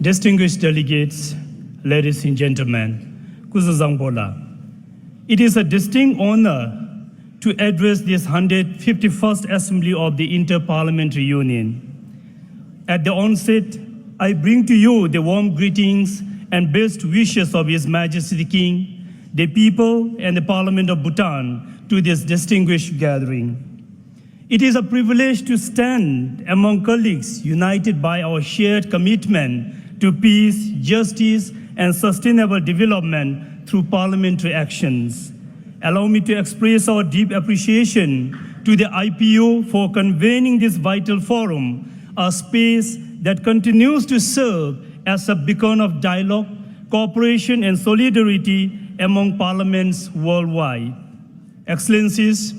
Distinguished delegates, ladies and gentlemen, Kuzazangbola, it is a distinct honor to address this 151st Assembly of the Inter-Parliamentary Union. At the onset, I bring to you the warm greetings and best wishes of His Majesty the King, the people and the Parliament of Bhutan to this distinguished gathering. It is a privilege to stand among colleagues united by our shared commitment to peace, justice, and sustainable development through parliamentary actions. Allow me to express our deep appreciation to the IPU for convening this vital forum, a space that continues to serve as a beacon of dialogue, cooperation, and solidarity among parliaments worldwide. Excellencies,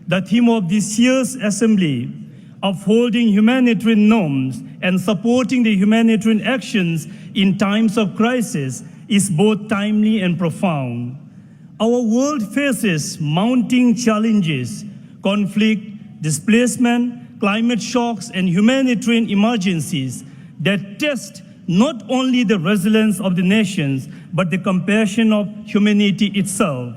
the theme of this year's Assembly, upholding humanitarian norms and supporting the humanitarian actions in times of crisis, is both timely and profound. Our world faces mounting challenges: conflict, displacement, climate shocks, and humanitarian emergencies that test not only the resilience of the nations, but the compassion of humanity itself.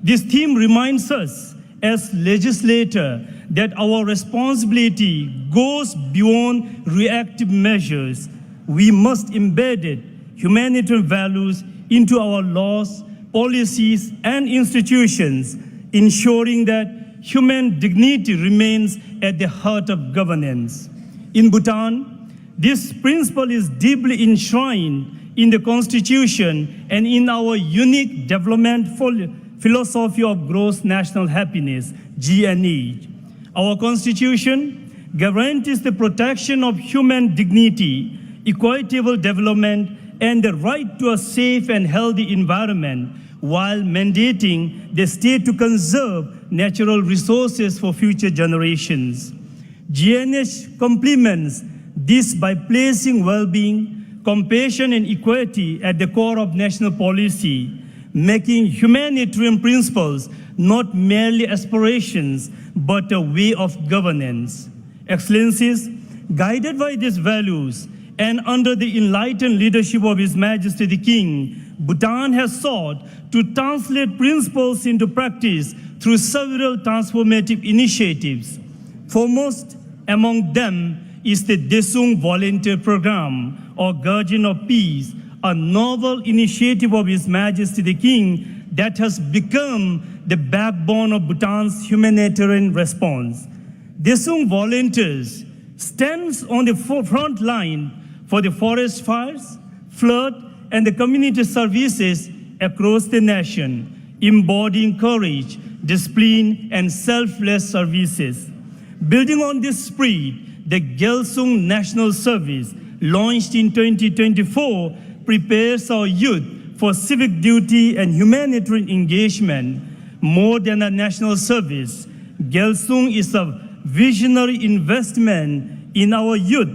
This theme reminds us as legislators that our responsibility goes beyond reactive measures. We must embed humanitarian values into our laws, policies, and institutions, ensuring that human dignity remains at the heart of governance. In Bhutan, this principle is deeply enshrined in the Constitution and in our unique development philosophy of gross national happiness, GNH. Our Constitution guarantees the protection of human dignity, equitable development, and the right to a safe and healthy environment, while mandating the state to conserve natural resources for future generations. GNH complements this by placing well-being, compassion, and equity at the core of national policy, making humanitarian principles not merely aspirations, but a way of governance. Excellencies, guided by these values and under the enlightened leadership of His Majesty the King, Bhutan has sought to translate principles into practice through several transformative initiatives. Foremost among them is the Desung Volunteer Program, or Guardian of Peace, a novel initiative of His Majesty the King that has become the backbone of Bhutan's humanitarian response. Desung volunteers stands on the front line for the forest fires, flood, and the community services across the nation, embodying courage, discipline, and selfless services. Building on this spirit, the Gelsung National Service, launched in 2024, prepares our youth for civic duty and humanitarian engagement. More than a national service, Gelsung is a visionary investment in our youth,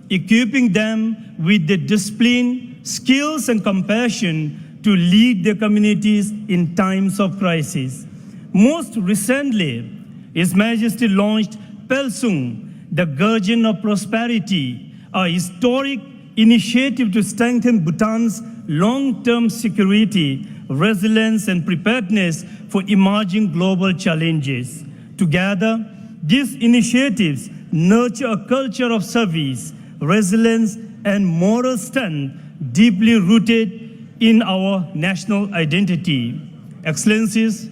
equipping them with the discipline, skills, and compassion to lead their communities in times of crisis. Most recently, His Majesty launched Pelsung, the Guardian of Prosperity, a historic initiative to strengthen Bhutan's long-term security, resilience, and preparedness for emerging global challenges. Together, these initiatives nurture a culture of service, resilience, and moral strength deeply rooted in our national identity. Excellencies,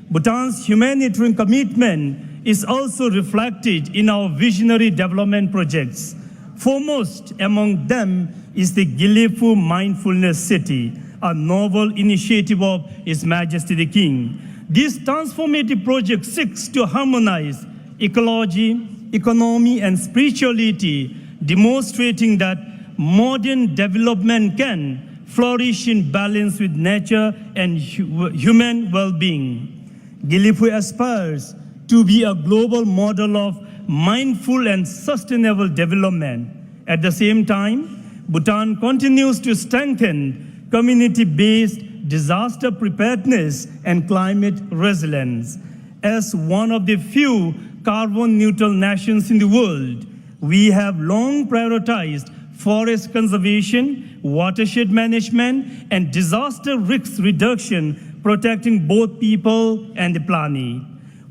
Bhutan's humanitarian commitment is also reflected in our visionary development projects. Foremost among them is the Gilifu Mindfulness City, a novel initiative of His Majesty the King. This transformative project seeks to harmonize ecology, economy, and spirituality, demonstrating that modern development can flourish in balance with nature and human well-being. Gilifu aspires to be a global model of mindful and sustainable development. At the same time, Bhutan continues to strengthen community-based disaster preparedness and climate resilience. As one of the few carbon-neutral nations in the world, we have long prioritized forest conservation, watershed management, and disaster risk reduction, protecting both people and the planet.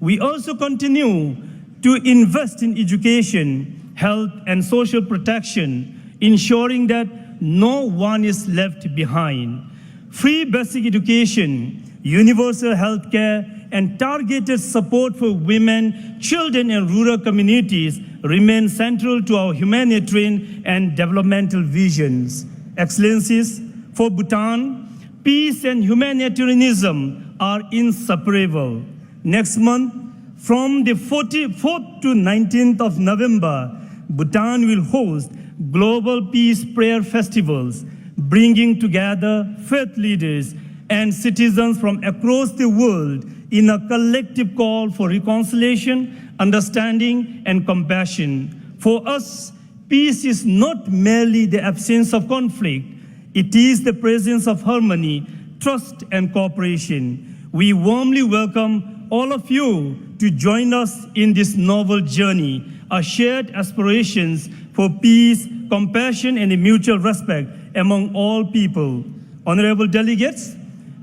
We also continue to invest in education, health, and social protection, ensuring that no one is left behind. Free basic education, universal health care, and targeted support for women, children, and rural communities remain central to our humanitarian and developmental visions. Excellencies, for Bhutan, peace and humanitarianism are inseparable. Next month, from the 4th to 19th of November, Bhutan will host global peace prayer festivals, bringing together faith leaders and citizens from across the world in a collective call for reconciliation, understanding, and compassion. For us, peace is not merely the absence of conflict, it is the presence of harmony, trust, and cooperation. We warmly welcome all of you to join us in this novel journey, our shared aspirations for peace, compassion, and mutual respect among all people. Honorable delegates,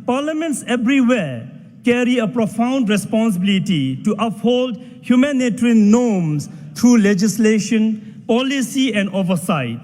parliaments everywhere carry a profound responsibility to uphold humanitarian norms through legislation, policy, and oversight.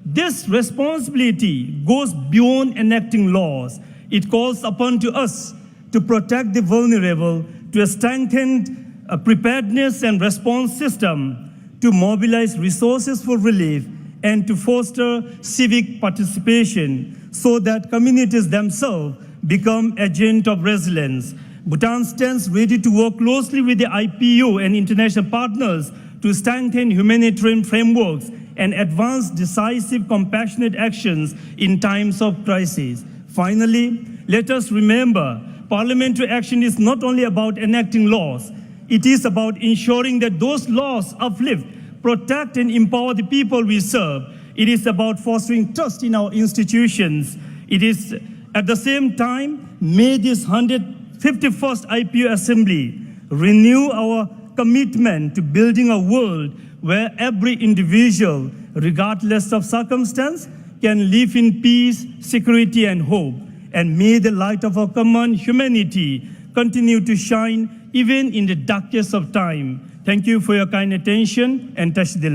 This responsibility goes beyond enacting laws. It calls upon to us to protect the vulnerable, to strengthen a preparedness and response system, to mobilize resources for relief, and to foster civic participation so that communities themselves become agents of resilience. Bhutan stands ready to work closely with the IPU and international partners to strengthen humanitarian frameworks and advance decisive, compassionate actions in times of crisis. Finally, let us remember, parliamentary action is not only about enacting laws, it is about ensuring that those laws uplift, protect, and empower the people we serve. It is about fostering trust in our institutions. It is, at the same time, may this 151st IPU Assembly renew our commitment to building a world where every individual, regardless of circumstance, can live in peace, security, and hope. And may the light of our common humanity continue to shine even in the darkest of time. Thank you for your kind attention, and touch the